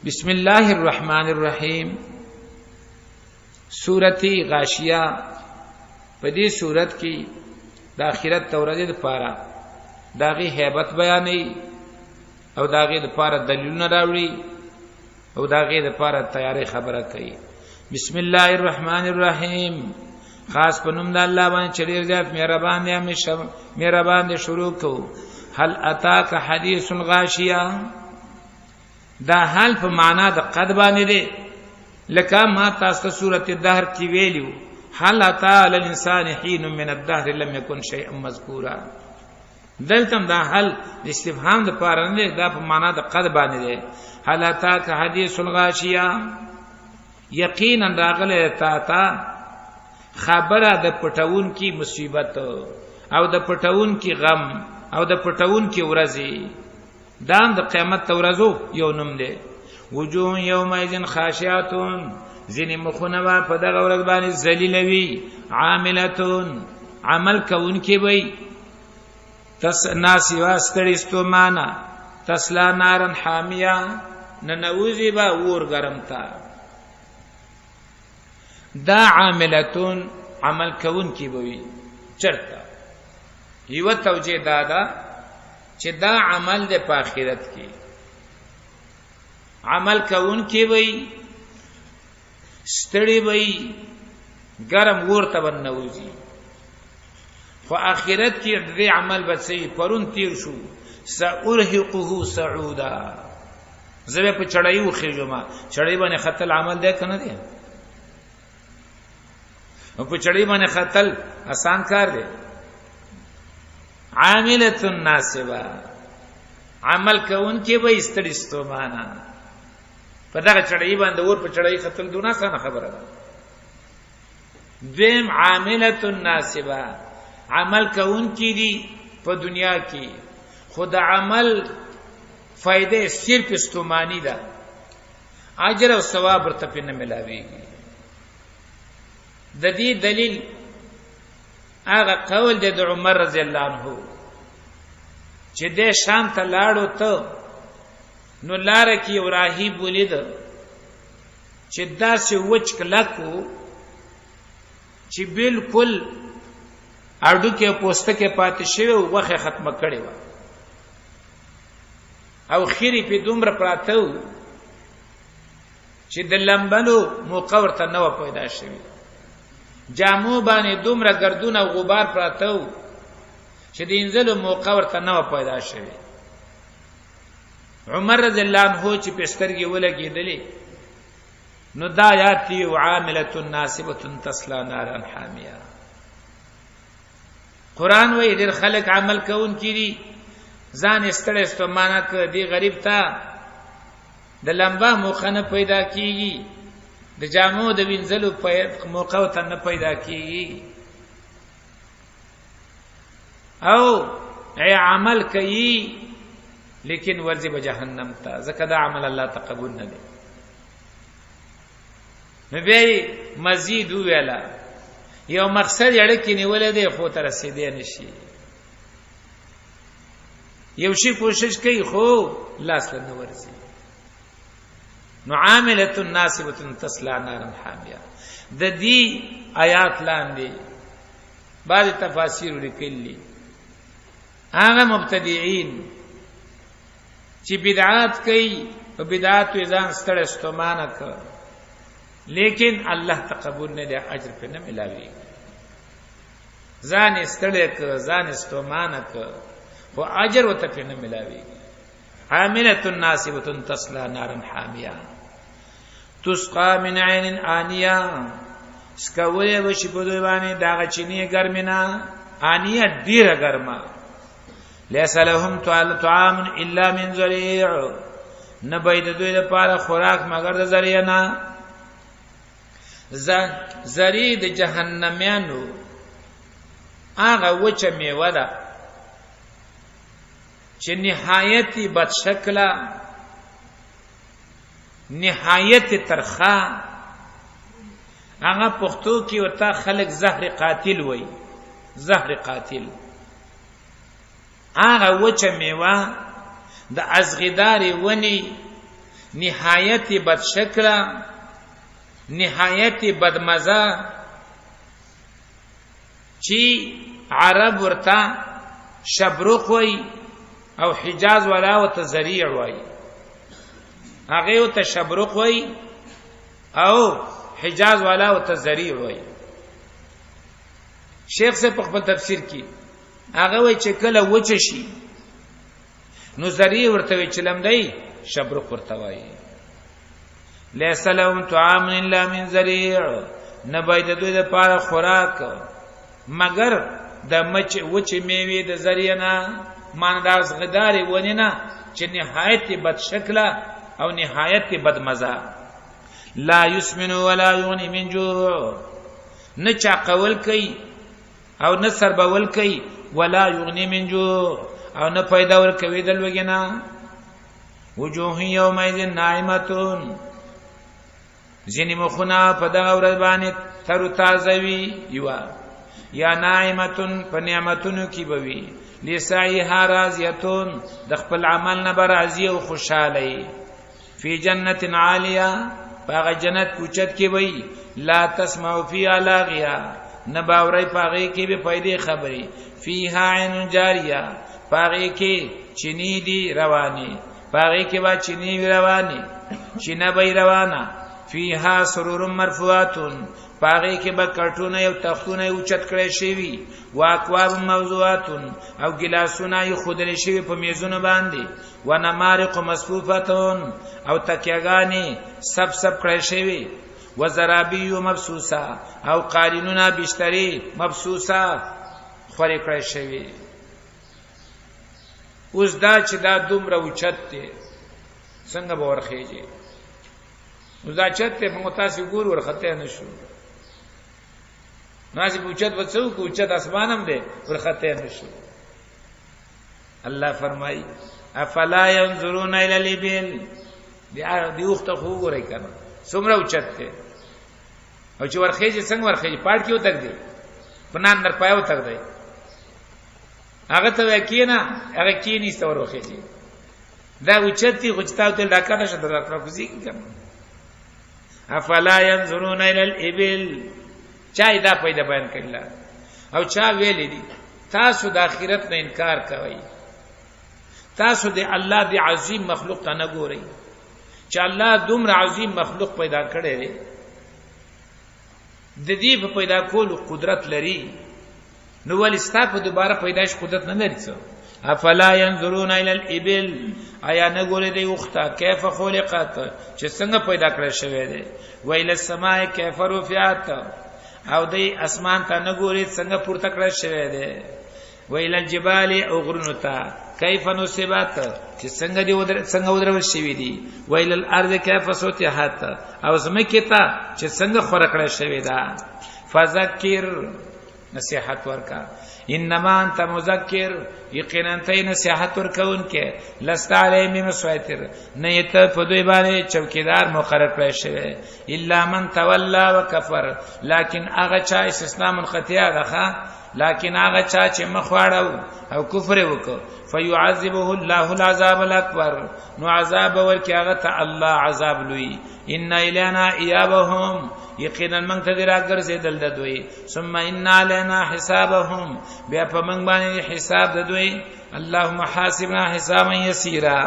بسم الله الرحمن الرحیم. سورۃ غاشیہ. په دې سورۃ کې د آخرت تورید لپاره داغي hebat بیانې او داغي لپاره دلیلونه راوړي او داغي لپاره تیاری خبره کوي. بسم الله الرحمن الرحیم. خاص په نوم د الله باندې چې ډیر زیات مهربان دی همیشه مهربان دی. شروع کو. هل اتاک حدیث غاشیہ. دا حال په معنا د قد باندې دی لکه ما تاسو سورۃ الدهر کې ویلو هل اتا علی الانسان حين من الدهر لم يكن شيئا مذکورا. دلته دا حل استفهام د پاره نه دا په معنا د قد باندې دی. هل اتاک حدیث الغاشیہ. یقینا راغله تا خبره د پټون کی مصیبت او د پټون کی غم او د پټون کی ورځي. دام د قیامت تورزو یو نوم دی. وجوه یومئذ خاشعاتون. ځینې مخونه به په دغه ورځ باندې ذلیله وي. عاملتون. عمل کوونکي وي. ناسیوا ستړي ستومانه. تسلا نارن حامیه. ننوځي به اور ګرم ته. دا عاملتون عمل کوونکي وي. چرته یو توجیه دادا چې دا عمل د په آخرت کې عمل کوون کې وي ستړي وي ګرم ورته بنوځي. خو آخرت کې دې عمل بسې پرون تیر شو. سأرهقه صعودا. زبه په چړای وخېږم. چړای باندې خطل عمل ده کنه دی. او په چړای باندې خطل آسان کار دی. عاملۃ ناصبہ. عمل کون کې به استړي ستومانه. په دغه چړای باندې ور په چړای خپل دونه څنګه خبره ده. دیم عاملۃ ناصبہ. عمل کون کې دي په دنیا کې خود عمل فائدې صرف استومانی ده. اجر او ثواب ورته نه ملاويږي. د دې دلیل هغه قول د عمر رضی الله عنه چې د شام ته لاړو ته نو لار کې یو راهب ولید چې داسې وچ کلکو چې بالکل اډو کې پوسټه کې پاتې شوی او وخه ختمه کړي و او خيري په دومره پراته چې د لمبلو موقع ورته نو پیدا شوی. جامو باندې دومره گردون او غبار پراته و چې د انزلو موقع ورته نه پیدا شوی. عمر رضی الله عنه چې پسترګي ولګېدلې نو دا آیات دی عاملۃ ناصبۃ تسلا نارا حامیہ. قران وایي ډېر خلک عمل کوون کړي ځان استړی ستومانه ک دی غریب ته د لمبا موقع نه پیدا کیږي. د جامو د وینځلو په موقع ته نه پیدا کیږي او ای عمل کوي لیکن ورځي به جهنم ته. ځکه دا عمل الله تقبل نه دی. نو به مزید ویلا یو مقصد یړ کې نیولې دی خو تر رسیدې نشي. یو شی کوشش کوي خو لاس له ورځي. نو عاملۃ ناصبۃ تسلا نارا حامیہ. د دې آیات لاندې بعض تفاسیر لیکلي هغه مبتدعين چې بدعات کوي او بدعات یې ځان ستړی ستومانه کوي لیکن الله تقبل نه دی اجر په نه ملاوي. ځان ستړی کوي ځان ستومانه کوي او اجر وته په نه ملاوي. عاملۃ ناصبۃ تسلا نارا حامیہ. تسقى من عين آنیہ. سکوله وشي په دوی باندې داغه چینه ګرمینا آنیہ ډیره ګرمه. ليس لهم طعام الا من ذريع. نه بيد دوی لپاره خوراک مگر د ذریعہ نه. ذریع د جهنميانو هغه وچه میوه ده چې نهایتي بد شکله نهایت ترخا. هغه پښتو کې ورته خلق زهر قاتل وای. زهر قاتل هغه وچه میوه د ازغدار ونی نهایت بد شکل، نهایت بد مزه، چې عرب ورته شبرق وای او حجاز والا ورته زریع وای. هغه ورته شبرق وای او حجاز والا ورته زریع وای. شیخ سے په خپل تفسیر کې هغه وای چې کله وچه شي نو زریع ورته وای چې لمدای شبرق ورته وای. لیس لهم طعام الا من زریع، نباید دوی د پاره خوراک مگر د مچ وچ میوه د زریع نه، مانداز غداري ونی نه چې نهایت بد شکله او نهایت بد مزه. لا یسمن ولا یغنی من جوع، نه چا قول کوي او نه سربول کوي، ولا یغنی من جوع او نه پیدا ور کوي د لوګینا. وجوه یومئذ ناعمتون، ځینې مخونه په دغه ورځ باندې تر تازه وي یوا یا ناعمتون په نعمتونو کې بوي. لسعیها راضیتون، د خپل عمل نه راضی او خوشاله. فی جنت عالیه، باغ جنت کوچت کې وي. لا تسمع فیها لاغیا، نه باوري پاغه کې به پیدا خبري. فیها عین جاریه، پاغه کې چینی دی رواني، پاغه کې با چینی رواني، چینه به روانه. فیها سرور مرفوعاتون، پاغه کې به کټونه یو تختونه اوچت کړي شي. واکواب موضوعاتون، او ګلاسونه یې خودل شي په میزونو باندې. ونمارق مصفوفتون، او تکیاګانی سب کړي شي. وزرابی مبسوسه، او قالینونه بشتری مبسوسه خوري کړي شي. اوس دا چې دا دومره اوچت دي څنګه به ورخېږي؟ اوس دا چته موږ تاسو ګور ورخته نشو. ناسی اوچت وڅو کو اوچت اسمانم دے ورخته نشو. الله فرمای افلا ينظرون الى الابل، دی وخت خو ګورای کنه څومره اوچت ته او چې ورخېږي څنګه ورخېږي پاړ کیو تک دی پنان در پایو تک دی. هغه ته کینا هغه کینی ستور ورخېږي. دا اوچتي غچتاو ته ډاکا نشه درته کوزي کنه. افلا ينظرون الى الابل، چای دا پیدا بیان کړل او چا ویل دي تاسو د آخرت نه انکار کوئ، تاسو د الله دی عظیم مخلوق ته نه ګورئ چې الله دومره عظیم مخلوق پیدا کړی دی، د دې په پیدا کولو قدرت لري، نو ولې ستا په دوباره پیدائش قدرت نه لري څه؟ افلا ينظرون الى الابل، آیا نه ګوري دی وخته کیف خلقت چې څنګه پیدا کړی شوی دی. ویل السماء کیف رفعت، او دی اسمان ته نه ګوري څنګه پورته کړی شوی دی. ویل الجبال، او غرونو ته کیف نصبت چې څنګه ودرول شوی دی. ویل الارض کیف سطحت، او زمکه ته چې څنګه خور کړی شوی ده. فذکر، نصیحت ورکا. انما انت مذکر، یقینا ته نصیحت ورکون کې. لست علیهم مسیطر، نه ته په دوی باندې چوکیدار مقرر کړی شوی. الا من تولى وکفر، لکن هغه چا استثناء منقطع ده، لکن هغه چا چې مخواړو او کفر وکړ. فيعذبه الله العذاب الاكبر، نو عذاب ورکي هغه ته الله عذاب لوی. ان الینا ایابهم، یقینا من ته راګرځیدل د دوی. ثم ان علینا حسابهم، بیا په من باندې حساب د دوی. اللهم حاسبنا حسابا یسیرا.